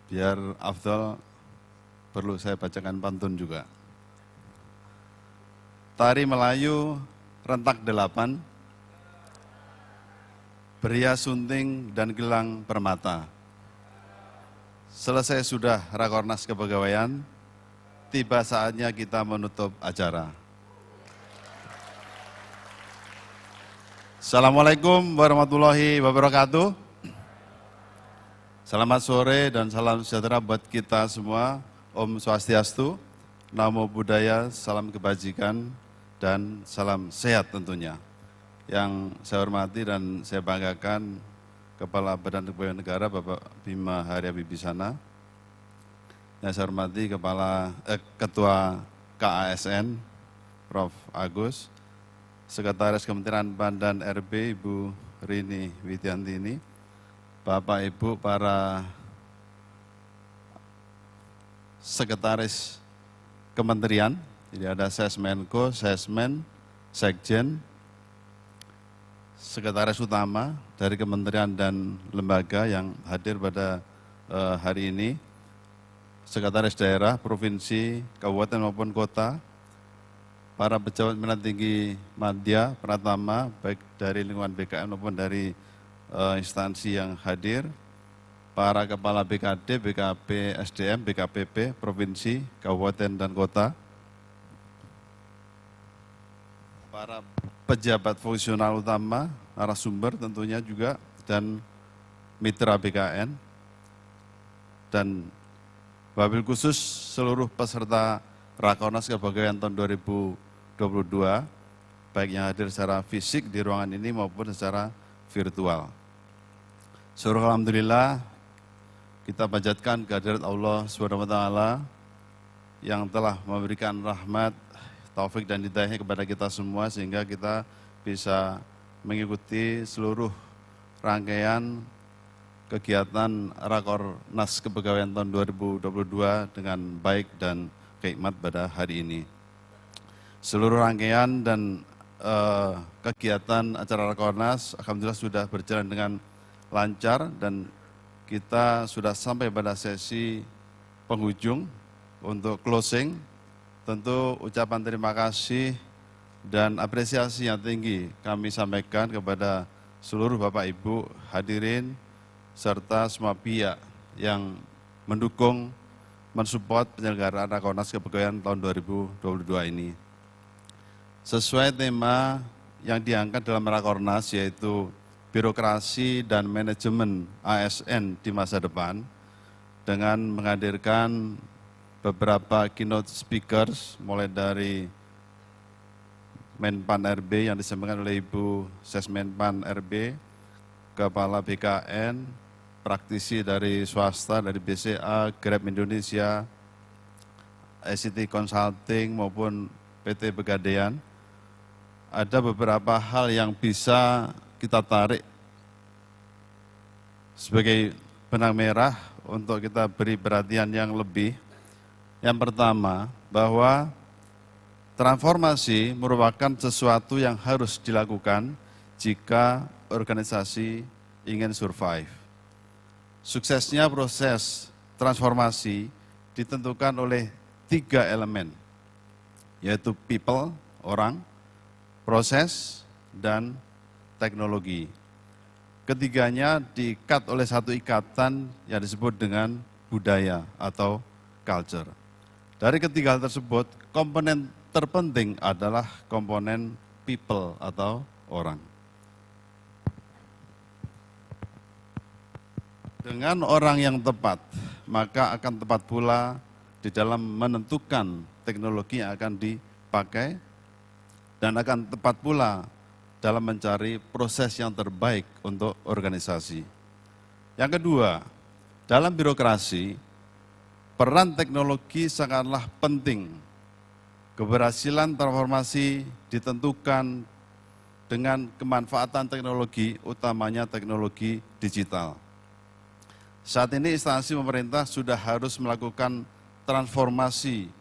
biar afdal perlu saya bacakan pantun juga. Tari Melayu rentak 8, berias sunting dan gelang permata. Selesai sudah Rakornas Kepegawaian, tiba saatnya kita menutup acara. Assalamualaikum warahmatullahi wabarakatuh. Selamat sore dan salam sejahtera buat kita semua. Om Swastiastu, Namo Buddhaya, salam kebajikan, dan salam sehat tentunya. Yang saya hormati dan saya banggakan Kepala Badan Kepegawaian Negara Bapak Bima Hari Habibisana. Yang saya hormati Ketua KASN Prof. Agus, Sekretaris Kementerian PAN dan RB Ibu Rini Widiantini, Bapak Ibu para Sekretaris Kementerian, jadi ada Sesmenko, Sesmen, Sekjen, Sekretaris Utama dari Kementerian dan Lembaga yang hadir pada hari ini, Sekretaris Daerah, Provinsi, Kabupaten maupun Kota, para pejabat pimpinan tinggi madya, pratama, baik dari lingkungan BKN maupun dari instansi yang hadir, para kepala BKD, BKP, SDM, BKPP, Provinsi, Kabupaten, dan Kota, para pejabat fungsional utama, narasumber tentunya juga, dan mitra BKN, dan wabil khusus seluruh peserta Rakornas Kepegawaian tahun 2022, baik yang hadir secara fisik di ruangan ini maupun secara virtual. Syukur alhamdulillah, kita panjatkan kehadirat Allah SWT yang telah memberikan rahmat, taufik dan hidayahnya kepada kita semua sehingga kita bisa mengikuti seluruh rangkaian kegiatan Rakornas Kepegawaian tahun 2022 dengan baik dan hikmat pada hari ini. Seluruh rangkaian dan kegiatan acara Rakornas alhamdulillah sudah berjalan dengan lancar dan kita sudah sampai pada sesi penghujung. Untuk closing, tentu ucapan terima kasih dan apresiasi yang tinggi kami sampaikan kepada seluruh Bapak Ibu hadirin serta semua pihak yang mendukung, mensupport penyelenggaraan Rakornas Kepegawaian tahun 2022 ini. Sesuai tema yang diangkat dalam Rakornas yaitu birokrasi dan manajemen ASN di masa depan, dengan menghadirkan beberapa keynote speakers mulai dari Menpan RB yang disampaikan oleh Ibu Sesmenpan RB, Kepala BKN, praktisi dari swasta, dari BCA, Grab Indonesia, ICT Consulting maupun PT Pegadaian. Ada beberapa hal yang bisa kita tarik sebagai benang merah untuk kita beri perhatian yang lebih. Yang pertama, bahwa transformasi merupakan sesuatu yang harus dilakukan jika organisasi ingin survive. Suksesnya proses transformasi ditentukan oleh 3 elemen, yaitu people, orang, proses, dan teknologi. Ketiganya diikat oleh satu ikatan yang disebut dengan budaya atau culture. Dari ketiga hal tersebut, komponen terpenting adalah komponen people atau orang. Dengan orang yang tepat, maka akan tepat pula di dalam menentukan teknologi yang akan dipakai dan akan tepat pula dalam mencari proses yang terbaik untuk organisasi. Yang kedua, dalam birokrasi, peran teknologi sangatlah penting. Keberhasilan transformasi ditentukan dengan kemanfaatan teknologi, utamanya teknologi digital. Saat ini instansi pemerintah sudah harus melakukan transformasi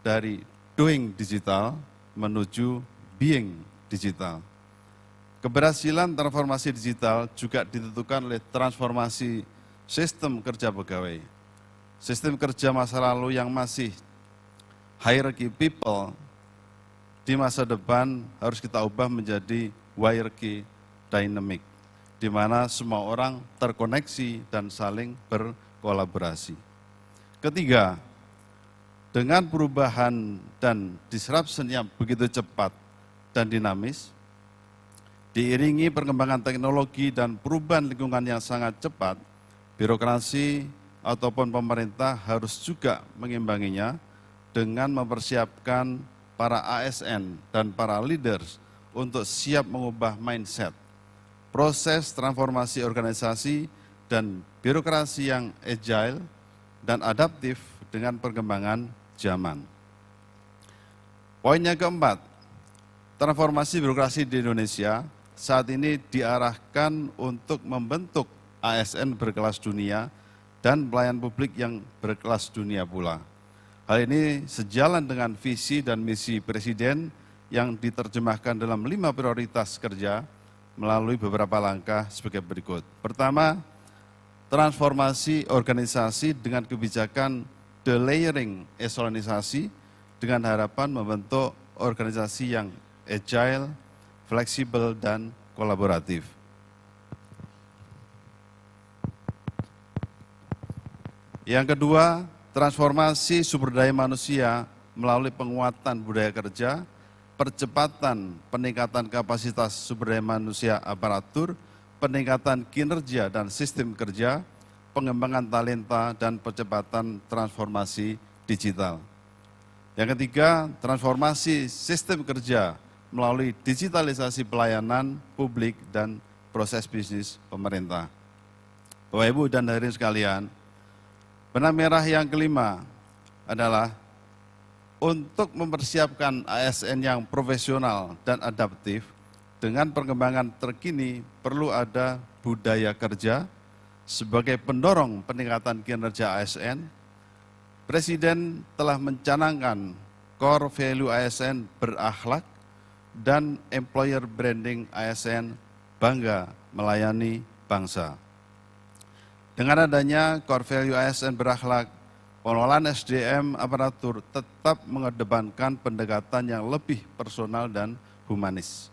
dari doing digital menuju being digital. Keberhasilan transformasi digital juga ditentukan oleh transformasi sistem kerja pegawai. sistem kerja masa lalu yang masih hierarchy people, di masa depan harus kita ubah menjadi hierarchy dynamic, di mana semua orang terkoneksi dan saling berkolaborasi. Ketiga, dengan perubahan dan disruption yang begitu cepat dan dinamis, diiringi perkembangan teknologi dan perubahan lingkungan yang sangat cepat, birokrasi ataupun pemerintah harus juga mengimbanginya dengan mempersiapkan para ASN dan para leaders untuk siap mengubah mindset, proses transformasi organisasi dan birokrasi yang agile dan adaptif dengan perkembangan zaman. Poin yang keempat, transformasi birokrasi di Indonesia saat ini diarahkan untuk membentuk ASN berkelas dunia dan pelayan publik yang berkelas dunia pula. Hal ini sejalan dengan visi dan misi Presiden yang diterjemahkan dalam 5 prioritas kerja melalui beberapa langkah sebagai berikut. Pertama, transformasi organisasi dengan kebijakan delayering eselonisasi dengan harapan membentuk organisasi yang agile, fleksibel, dan kolaboratif. Yang kedua, transformasi sumber daya manusia melalui penguatan budaya kerja, percepatan peningkatan kapasitas sumber daya manusia aparatur, peningkatan kinerja dan sistem kerja, pengembangan talenta, dan percepatan transformasi digital. Yang ketiga, transformasi sistem kerja melalui digitalisasi pelayanan publik dan proses bisnis pemerintah. Bapak, Ibu, dan hadirin sekalian, benang merah yang kelima adalah untuk mempersiapkan ASN yang profesional dan adaptif dengan perkembangan terkini perlu ada budaya kerja sebagai pendorong peningkatan kinerja ASN. Presiden telah mencanangkan core value ASN berakhlak dan employer branding ASN bangga melayani bangsa. Dengan adanya core value ASN berakhlak, pengelolaan SDM aparatur tetap mengedepankan pendekatan yang lebih personal dan humanis.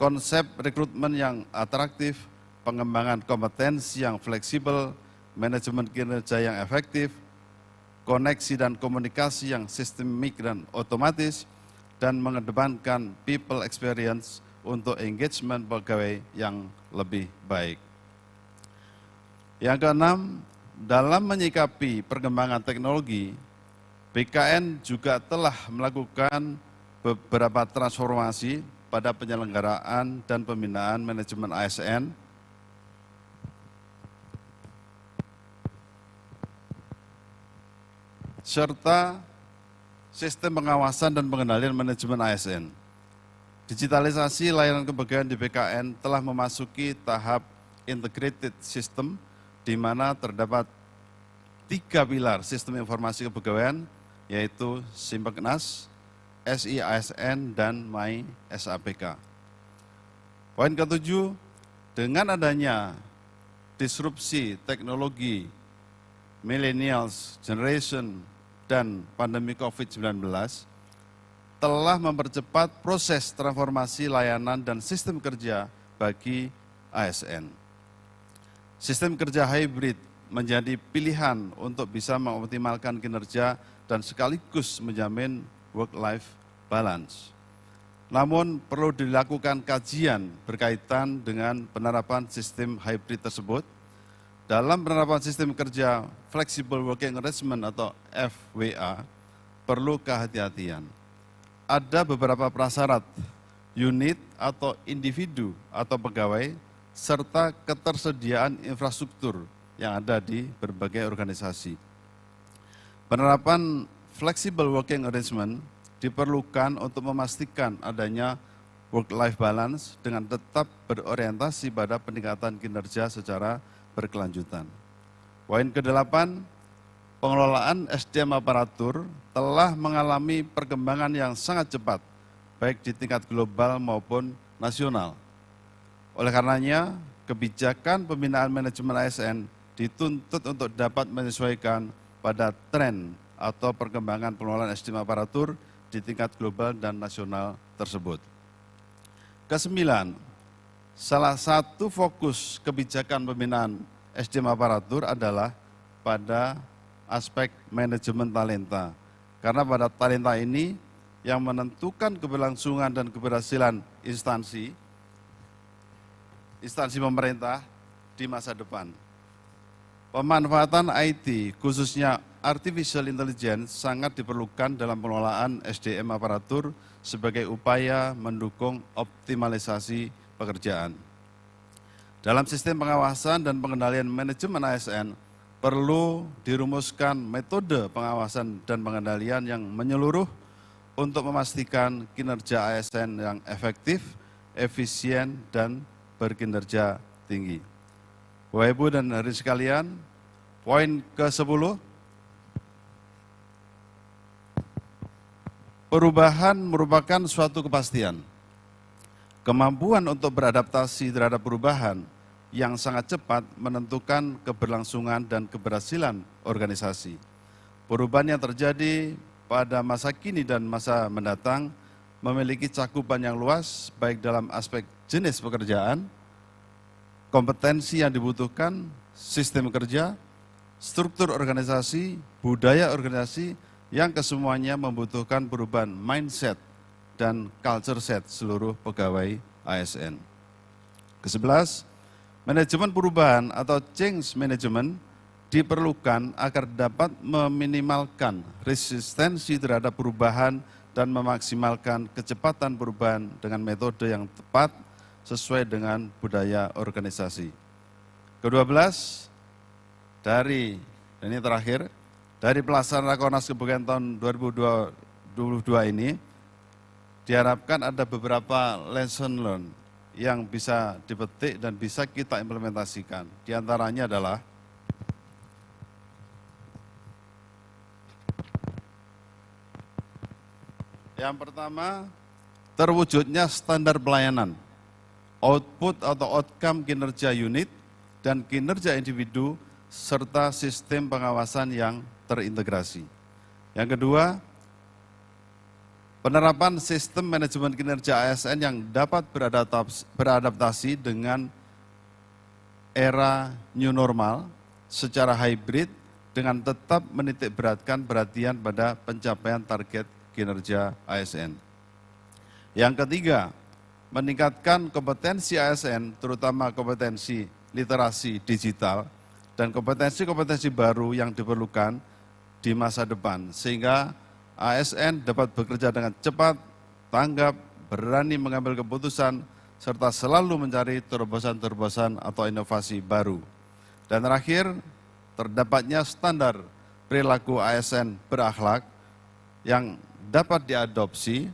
Konsep rekrutmen yang atraktif, pengembangan kompetensi yang fleksibel, manajemen kinerja yang efektif, koneksi dan komunikasi yang sistemik dan otomatis, dan mengedepankan people experience untuk engagement pegawai yang lebih baik. Yang keenam, dalam menyikapi perkembangan teknologi, BKN juga telah melakukan beberapa transformasi pada penyelenggaraan dan pembinaan manajemen ASN, serta sistem pengawasan dan pengendalian manajemen ASN. Digitalisasi layanan kepegawaian di BKN telah memasuki tahap integrated system, di mana terdapat 3 pilar sistem informasi kepegawaian, yaitu Simpeknas, SIASN, dan MySAPK. Poin ketujuh, dengan adanya disrupsi teknologi, millennials, generation, dan pandemi COVID-19, telah mempercepat proses transformasi layanan dan sistem kerja bagi ASN. Sistem kerja hybrid menjadi pilihan untuk bisa mengoptimalkan kinerja dan sekaligus menjamin work-life balance. Namun perlu dilakukan kajian berkaitan dengan penerapan sistem hybrid tersebut. Dalam penerapan sistem kerja flexible working arrangement atau FWA, perlu kehati-hatian. Ada beberapa prasyarat, unit atau individu atau pegawai, serta ketersediaan infrastruktur yang ada di berbagai organisasi. Penerapan flexible working arrangement diperlukan untuk memastikan adanya work-life balance dengan tetap berorientasi pada peningkatan kinerja secara berkelanjutan. Poin ke-8, pengelolaan SDM aparatur telah mengalami perkembangan yang sangat cepat, baik di tingkat global maupun nasional. Oleh karenanya, kebijakan pembinaan manajemen ASN dituntut untuk dapat menyesuaikan pada tren atau perkembangan pengelolaan SDM aparatur di tingkat global dan nasional tersebut. Kesembilan, salah satu fokus kebijakan pembinaan SDM aparatur adalah pada aspek manajemen talenta. Karena pada talenta ini yang menentukan keberlangsungan dan keberhasilan instansi pemerintah di masa depan. Pemanfaatan IT, khususnya artificial intelligence, sangat diperlukan dalam pengelolaan SDM aparatur sebagai upaya mendukung optimalisasi pekerjaan. Dalam sistem pengawasan dan pengendalian manajemen ASN, perlu dirumuskan metode pengawasan dan pengendalian yang menyeluruh untuk memastikan kinerja ASN yang efektif, efisien, dan berkinerja tinggi. Bapak, Ibu, dan hadirin sekalian, poin ke-10, perubahan merupakan suatu kepastian. Kemampuan untuk beradaptasi terhadap perubahan yang sangat cepat menentukan keberlangsungan dan keberhasilan organisasi. Perubahan yang terjadi pada masa kini dan masa mendatang memiliki cakupan yang luas, baik dalam aspek jenis pekerjaan, kompetensi yang dibutuhkan, sistem kerja, struktur organisasi, budaya organisasi, yang kesemuanya membutuhkan perubahan mindset dan culture set seluruh pegawai ASN. Ke-11, manajemen perubahan atau change management diperlukan agar dapat meminimalkan resistensi terhadap perubahan dan memaksimalkan kecepatan perubahan dengan metode yang tepat sesuai dengan budaya organisasi. Ke-12, dan ini terakhir, dari pelaksanaan Rakornas Kepegawaian tahun 2022 ini, diharapkan ada beberapa lesson learned yang bisa dipetik dan bisa kita implementasikan. Di antaranya adalah yang pertama, terwujudnya standar pelayanan, output atau outcome kinerja unit dan kinerja individu, serta sistem pengawasan yang terintegrasi. Yang kedua, penerapan sistem manajemen kinerja ASN yang dapat beradaptasi dengan era new normal secara hybrid dengan tetap menitik beratkan perhatian pada pencapaian target kinerja ASN. Yang ketiga, meningkatkan kompetensi ASN, terutama kompetensi literasi digital dan kompetensi-kompetensi baru yang diperlukan di masa depan, sehingga ASN dapat bekerja dengan cepat, tanggap, berani mengambil keputusan, serta selalu mencari terobosan-terobosan atau inovasi baru. Dan terakhir, terdapatnya standar perilaku ASN berakhlak yang dapat diadopsi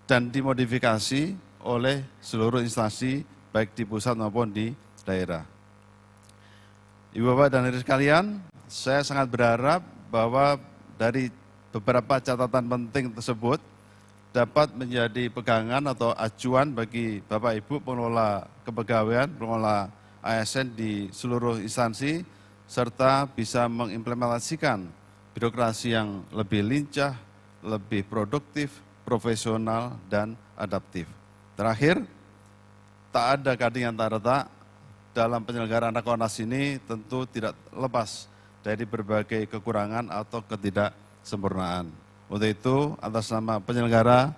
dan dimodifikasi oleh seluruh instansi, baik di pusat maupun di daerah. Ibu Bapak dan hadirin sekalian, saya sangat berharap bahwa dari beberapa catatan penting tersebut dapat menjadi pegangan atau acuan bagi Bapak Ibu pengelola kepegawaian, pengelola ASN di seluruh instansi, serta bisa mengimplementasikan birokrasi yang lebih lincah, lebih produktif, profesional, dan adaptif. Terakhir, tak ada gading yang tak retak dalam penyelenggaraan Rakornas ini tentu tidak lepas dari berbagai kekurangan atau ketidaksempurnaan. Untuk itu, atas nama penyelenggara,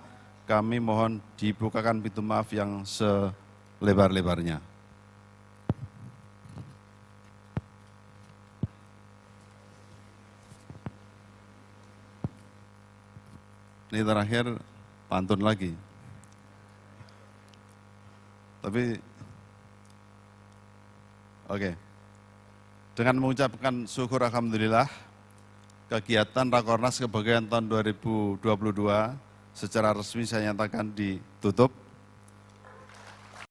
kami mohon dibukakan pintu maaf yang selebar-lebarnya. Ini terakhir, pantun lagi. Tapi, oke. Dengan mengucapkan syukur alhamdulillah, kegiatan Rakornas Kepegawaian tahun 2022 secara resmi saya nyatakan ditutup.